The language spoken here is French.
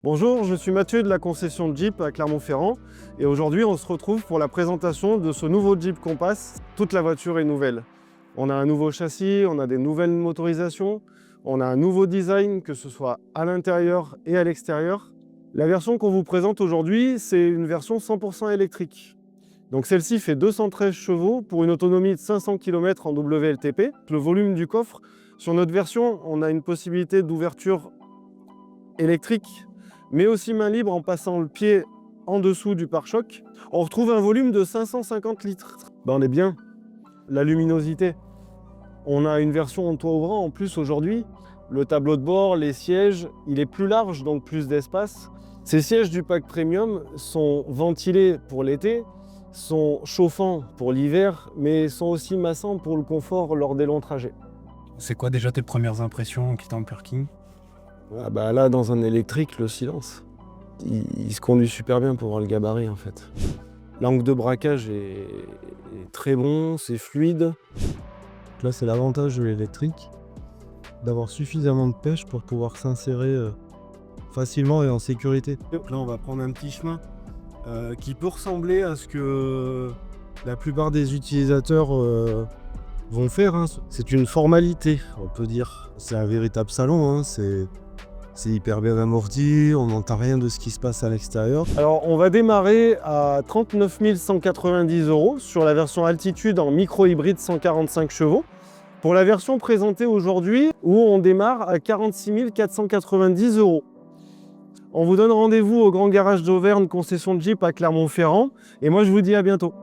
Bonjour, je suis Mathieu de la concession Jeep à Clermont-Ferrand et aujourd'hui on se retrouve pour la présentation de ce nouveau Jeep Compass. Toute la voiture est nouvelle. On a un nouveau châssis, on a des nouvelles motorisations, on a un nouveau design, que ce soit à l'intérieur et à l'extérieur. La version qu'on vous présente aujourd'hui, c'est une version 100% électrique. Donc celle-ci fait 213 chevaux pour une autonomie de 500 km en WLTP. Le volume du coffre, sur notre version, on a une possibilité d'ouverture électrique mais aussi main libre en passant le pied en dessous du pare-choc. On retrouve un volume de 550 litres. On est bien. La luminosité. On a une version en toit ouvrant en plus aujourd'hui. Le tableau de bord, les sièges, il est plus large, donc plus d'espace. Ces sièges du pack premium sont ventilés pour l'été, sont chauffants pour l'hiver, mais sont aussi massants pour le confort lors des longs trajets. C'est quoi déjà tes premières impressions en quittant le parking? Là, dans un électrique, le silence. Il se conduit super bien pour voir le gabarit en fait. L'angle de braquage est très bon, c'est fluide. Là, c'est l'avantage de l'électrique, d'avoir suffisamment de pêche pour pouvoir s'insérer facilement et en sécurité. Là, on va prendre un petit chemin qui peut ressembler à ce que La plupart des utilisateurs vont faire, hein. C'est une formalité, on peut dire. C'est un véritable salon, hein. C'est hyper bien amorti, on n'entend rien de ce qui se passe à l'extérieur. Alors, on va démarrer à 39 190 € sur la version Altitude en micro-hybride 145 chevaux. Pour la version présentée aujourd'hui, où on démarre à 46 490 €. On vous donne rendez-vous au Grand Garage d'Auvergne, concession de Jeep à Clermont-Ferrand. Et moi, je vous dis à bientôt.